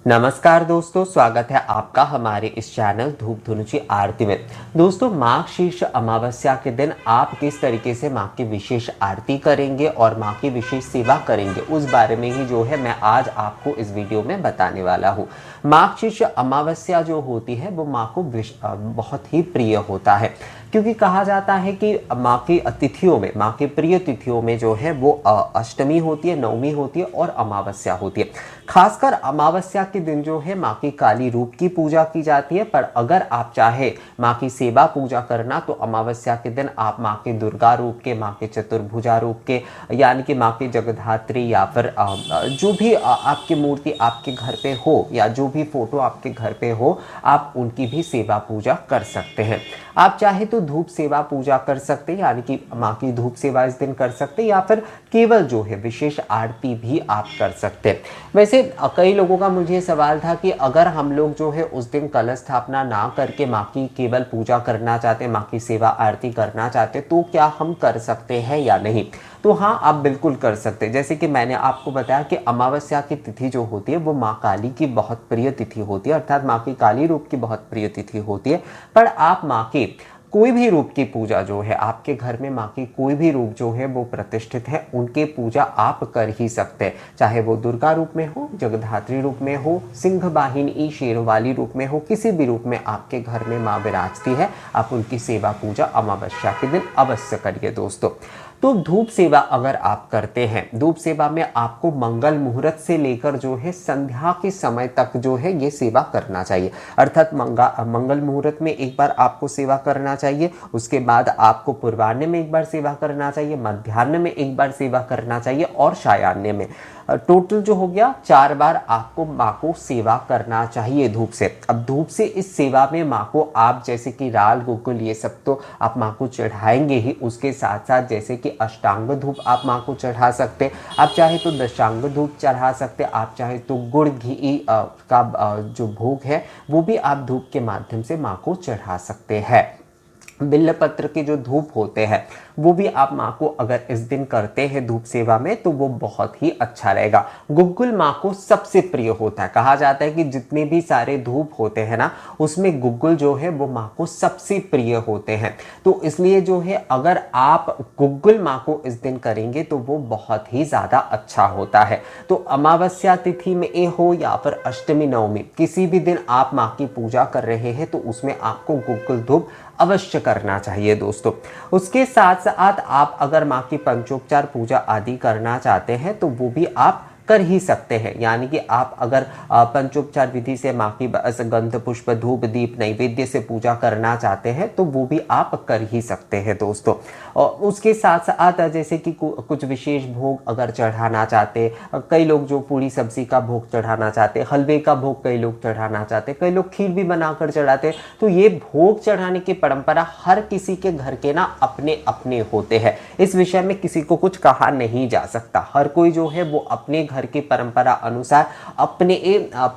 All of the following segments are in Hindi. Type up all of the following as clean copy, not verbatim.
नमस्कार दोस्तों, स्वागत है आपका हमारे इस चैनल धूप धुनुची आरती में। दोस्तों, माघ शीर्ष अमावस्या के दिन आप किस तरीके से माँ की विशेष आरती करेंगे और माँ की विशेष सेवा करेंगे, उस बारे में ही जो है मैं आज आपको इस वीडियो में बताने वाला हूँ। माघ शीर्ष अमावस्या जो होती है वो माँ को बहुत ही प्रिय होता है, क्योंकि कहा जाता है कि माँ की तिथियों में, माँ की प्रिय तिथियों में जो है वो अष्टमी होती है, नवमी होती है और अमावस्या होती है। खासकर अमावस्या के दिन जो है माँ की काली रूप की पूजा की जाती है। पर अगर आप चाहे माँ की सेवा पूजा करना तो अमावस्या के दिन आप माँ के दुर्गा रूप के, माँ के चतुर्भुजा रूप के, यानी कि माँ की जगधात्री या फिर जो भी आपकी मूर्ति आपके घर पे हो या जो भी फोटो आपके घर पे हो, आप उनकी भी सेवा पूजा कर सकते हैं। आप चाहे तो धूप सेवा पूजा कर सकते हैं, यानी कि माँ की धूप सेवा इस दिन कर सकते हैं, या फिर केवल जो है विशेष आरती भी आप कर सकते हैं। वैसे कई लोगों का मुझे सवाल था कि अगर हम लोग जो है उस दिन कलश स्थापना ना करके माँ की केवल पूजा करना चाहते हैं, माँ की सेवा आरती करना चाहते हैं, तो क्या हम कर सकते हैं या नहीं। तो हाँ, आप बिल्कुल कर सकते हैं। जैसे कि मैंने आपको बताया कि अमावस्या की तिथि जो होती है वो माँ काली की बहुत प्रिय तिथि होती है, अर्थात माँ की काली रूप की बहुत प्रिय तिथि होती है। पर आप माँ के कोई भी रूप की पूजा जो है, आपके घर में माँ की कोई भी रूप जो है वो प्रतिष्ठित है, उनके पूजा आप कर ही सकते हैं। चाहे वो दुर्गा रूप में हो, जगधात्री रूप में हो, सिंह वाहिनी शेर वाली रूप में हो, किसी भी रूप में आपके घर में माँ विराजती है, आप उनकी सेवा पूजा अमावस्या के दिन अवश्य करिए दोस्तों। तो धूप सेवा अगर आप करते हैं, धूप सेवा में आपको मंगल मुहूर्त से लेकर जो है संध्या के समय तक जो है ये सेवा करना चाहिए। अर्थात मंगल मुहूर्त में एक बार आपको सेवा करना चाहिए, उसके बाद आपको पूर्वाह्न में एक बार सेवा करना चाहिए, मध्याह्न में एक बार सेवा करना चाहिए और सायाह्न में। टोटल जो हो गया 4 बार आपको माँ को सेवा करना चाहिए धूप से। अब धूप से इस सेवा में माँ को आप जैसे कि राल गुग्गुल ये सब तो आप माँ को चढ़ाएंगे ही, उसके साथ साथ जैसे कि अष्टांग धूप आप माँ को चढ़ा सकते, आप चाहे तो दशांग धूप चढ़ा सकते, आप चाहे तो गुड़ घी का जो भोग है वो भी आप धूप के माध्यम से माँ को चढ़ा सकते हैं। बिल्व पत्र के जो धूप होते हैं वो भी आप माँ को अगर इस दिन करते हैं धूप सेवा में तो वो बहुत ही अच्छा रहेगा। गुग्गुल माँ को सबसे प्रिय होता है, कहा जाता है कि जितने भी सारे धूप होते हैं ना, उसमें गुग्गुल जो है वो माँ को सबसे प्रिय होते हैं। तो इसलिए जो है अगर आप गुग्गुल माँ को इस दिन करेंगे तो वो बहुत ही ज्यादा अच्छा होता है। तो अमावस्या तिथि में हो या फिर अष्टमी नवमी, किसी भी दिन आप माँ की पूजा कर रहे हैं तो उसमें आपको गुग्गुल धूप अवश्य करना चाहिए दोस्तों। उसके साथ साथ आप अगर माँ की पंचोपचार पूजा आदि करना चाहते हैं तो वो भी आप कर ही सकते हैं। यानी कि आप अगर पंचोपचार विधि से माँ की गंध पुष्प धूप दीप नैवेद्य से पूजा करना चाहते हैं तो वो भी आप कर ही सकते हैं दोस्तों। और उसके साथ साथ जैसे कि कुछ विशेष भोग अगर चढ़ाना चाहते, कई लोग जो पूरी सब्जी का भोग चढ़ाना चाहते, हलवे का भोग कई लोग चढ़ाना चाहते, कई लोग खीर भी बनाकर चढ़ाते। तो ये भोग चढ़ाने की परंपरा हर किसी के घर के ना अपने अपने होते हैं। इस विषय में किसी को कुछ कहा नहीं जा सकता। हर कोई जो है वो अपने घर की परंपरा अनुसार, अपने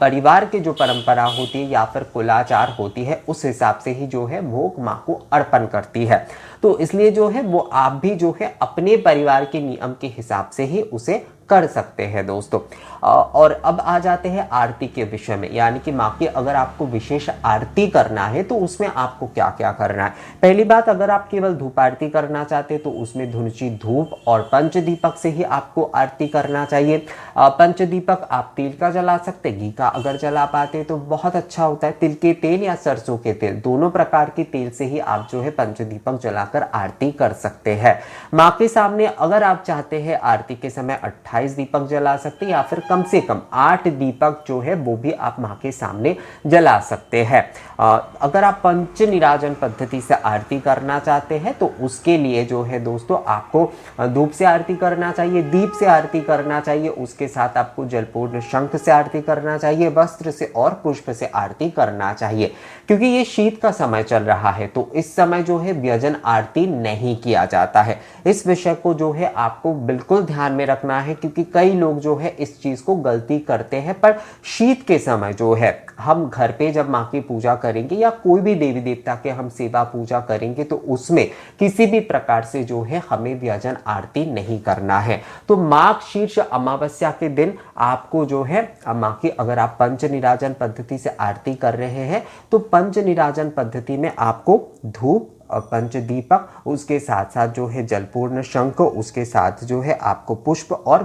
परिवार की जो परंपरा होती है या फिर कुलाचार होती है, उस हिसाब से ही जो है भोग माँ को अर्पण करती है। तो इसलिए जो है वो आप भी जो है अपने परिवार के नियम के हिसाब से ही उसे कर सकते हैं दोस्तों। और अब आ जाते हैं आरती के विषय में, यानी कि माँ की अगर आपको विशेष आरती करना है तो उसमें आपको क्या क्या करना है। पहली बात, अगर आप केवल धूप आरती करना चाहते हैं तो उसमें धुनुची धूप और पंचदीपक से ही आपको आरती करना चाहिए। पंचदीपक आप तिल का जला सकते, घी का अगर जला पाते तो बहुत अच्छा होता है। तिल के तेल या सरसों के तेल, दोनों प्रकार के तेल से ही आप जो है पंचदीपक जलाकर आरती कर सकते हैं। माँ के सामने अगर आप चाहते हैं आरती के समय 28 दीपक जला सकते, या फिर कम से कम 8 दीपक जो है वो भी आप माँ के सामने जला सकते हैं। अगर आप पंच निराजन पद्धति से आरती करना चाहते हैं तो उसके लिए जो है दोस्तों आपको धूप से आरती करना चाहिए, दीप से आरती करना चाहिए, उसके साथ आपको जलपूर्ण शंख से आरती करना चाहिए, वस्त्र से और पुष्प से आरती करना चाहिए। क्योंकि ये शीत का समय चल रहा है तो इस समय जो है व्यजन आरती नहीं किया जाता है। इस विषय को जो है आपको बिल्कुल ध्यान में रखना है क्योंकि कई लोग जो है इस चीज को गलती करते हैं। पर शीत के समय जो है हम घर पे जब माँ की पूजा करेंगे या कोई भी देवी देवता के हम सेवा पूजा करेंगे तो उसमें किसी भी प्रकार से जो है हमें व्यंजन आरती नहीं करना है। तो माघ शीर्ष अमावस्या के दिन आपको जो है माँ की, अगर आप पंच निराजन पद्धति से आरती कर रहे हैं तो पंच निराजन पद्धति में आपको धूप और पंच दीपक, उसके साथ साथ जो है जलपूर्ण शंख, उसके साथ जो है आपको पुष्प और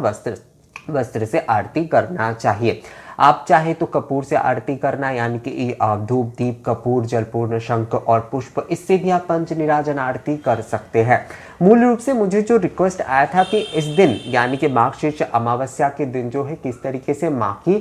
वस्त्र से आरती करना चाहिए। आप चाहे तो कपूर से आरती करना, यानी कि धूप दीप कपूर जलपूर्ण शंख और पुष्प, इससे भी आप पंच निराजन आरती कर सकते हैं। मूल रूप से मुझे जो रिक्वेस्ट आया था कि इस दिन यानी कि माघ शीर्ष अमावस्या के दिन जो है किस तरीके से माँ की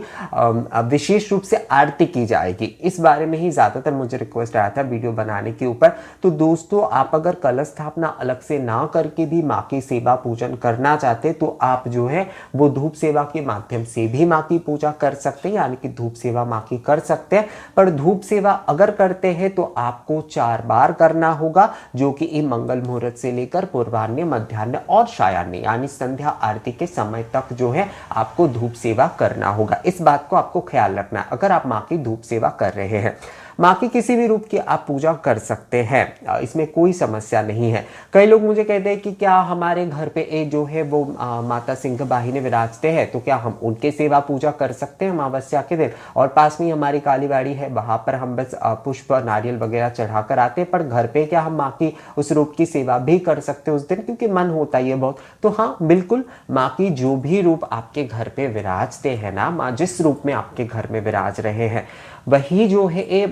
विशेष रूप से आरती की जाएगी, इस बारे में ही ज्यादातर मुझे रिक्वेस्ट आया था वीडियो बनाने के ऊपर। तो दोस्तों, आप अगर कलश स्थापना अलग से ना करके भी माँ की सेवा पूजन करना चाहते तो आप जो है वो धूप सेवा के माध्यम से भी माँ की पूजा कर सकते हैं, यानी कि धूप सेवा माँ की कर सकते हैं। पर धूप सेवा अगर करते हैं तो आपको 4 बार करना होगा, जो कि मंगल मुहूर्त से लेकर पूर्वाह्न, मध्याह्न और सायाह्न यानी संध्या आरती के समय तक जो है आपको धूप सेवा करना होगा। इस बात को आपको ख्याल रखना है अगर आप माँ की धूप सेवा कर रहे हैं। माँ की किसी भी रूप की आप पूजा कर सकते हैं, इसमें कोई समस्या नहीं है। कई लोग मुझे कहते हैं कि क्या हमारे घर पे एक जो है वो माता सिंह वाहिनी विराजते हैं, तो क्या हम उनके सेवा पूजा कर सकते हैं अमावस्या के दिन? और पास में हमारी कालीबाड़ी है, वहां पर हम बस पुष्प नारियल वगैरह चढ़ा कर आते हैं, पर घर पे क्या हम माँ की उस रूप की सेवा भी कर सकते हैं उस दिन, क्योंकि मन होता ही है बहुत। तो हाँ, बिल्कुल, माँ की जो भी रूप आपके घर पे विराजते हैं ना, माँ जिस रूप में आपके घर में विराज रहे हैं वही जो है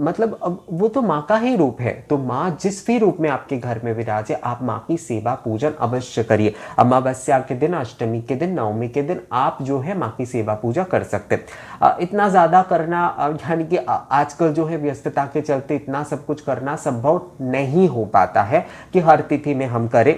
मतलब वो तो माँ का ही रूप है। तो माँ जिस भी रूप में आपके घर में विराजे, आप माँ की सेवा पूजन अवश्य करिए। अमावस्या के दिन, अष्टमी के दिन, नवमी के दिन आप जो है माँ की सेवा पूजा कर सकते हैं। इतना ज्यादा करना यानी कि आजकल जो है व्यस्तता के चलते इतना सब कुछ करना संभव नहीं हो पाता है कि हर तिथि में हम करें।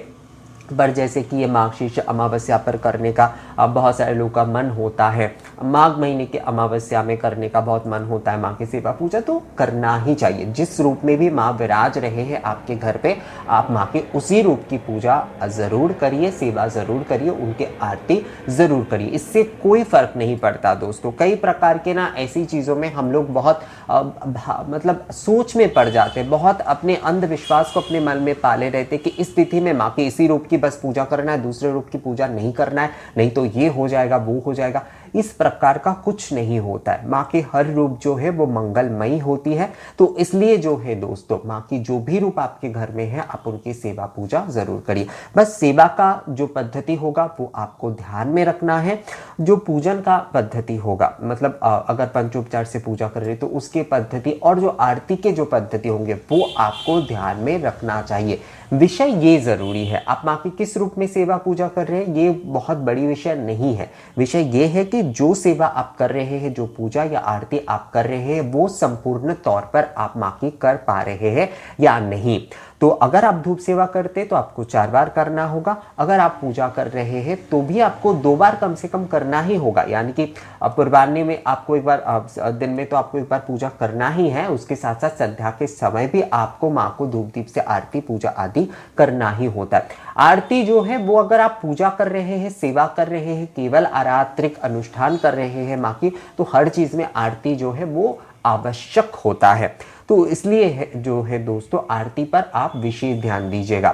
पर जैसे कि ये माघ शीर्ष अमावस्या पर करने का बहुत सारे लोगों का मन होता है, माघ महीने के अमावस्या में करने का बहुत मन होता है माँ की सेवा पूजा, तो करना ही चाहिए। जिस रूप में भी माँ विराज रहे हैं आपके घर पे, आप माँ के उसी रूप की पूजा जरूर करिए, सेवा जरूर करिए, उनके आरती जरूर करिए। इससे कोई फर्क नहीं पड़ता दोस्तों। कई प्रकार के ना ऐसी चीजों में हम लोग बहुत मतलब सोच में पड़ जाते हैं, बहुत अपने अंधविश्वास को अपने मन में पाले रहते कि इस तिथि में माँ की इसी रूप की बस पूजा करना है, दूसरे रूप की पूजा नहीं करना है, नहीं तो ये हो जाएगा वो हो जाएगा। इस प्रकार का कुछ नहीं होता है। माँ की हर रूप जो है वो मंगलमयी होती है। तो इसलिए जो है दोस्तों, माँ की जो भी रूप आपके घर में है आप उनकी सेवा पूजा जरूर करिए। बस सेवा का जो पद्धति होगा वो आपको ध्यान में रखना है। जो पूजन का पद्धति होगा, मतलब अगर पंचोपचार से पूजा कर रहे तो उसकी पद्धति और जो आरती के जो पद्धति होंगे वो आपको ध्यान में रखना चाहिए। विषय ये जरूरी है, आप माँ की किस रूप में सेवा पूजा कर रहे हैं ये बहुत बड़ी विषय नहीं है। विषय ये है कि जो सेवा आप कर रहे हैं, जो पूजा या आरती आप कर रहे हैं, वो संपूर्ण तौर पर आप माँ की कर पा रहे हैं या नहीं। तो अगर आप धूप सेवा करते तो आपको 4 बार करना होगा। अगर आप पूजा कर रहे हैं तो भी आपको 2 बार कम से कम करना ही होगा, यानी कि पूर्वाह्न में आपको एक बार, दिन में तो आपको एक बार पूजा करना ही है। उसके साथ साथ संध्या के समय भी आपको माँ को धूप दीप से आरती पूजा आदि करना ही होता है। आरती जो है वो अगर आप पूजा कर रहे हैं, सेवा कर रहे हैं, केवल आरात्रिक अनुष्ठान कर रहे हैं माँ की, तो हर चीज में आरती जो है वो आवश्यक होता है। तो इसलिए जो है दोस्तों, आरती पर आप विशेष ध्यान दीजिएगा।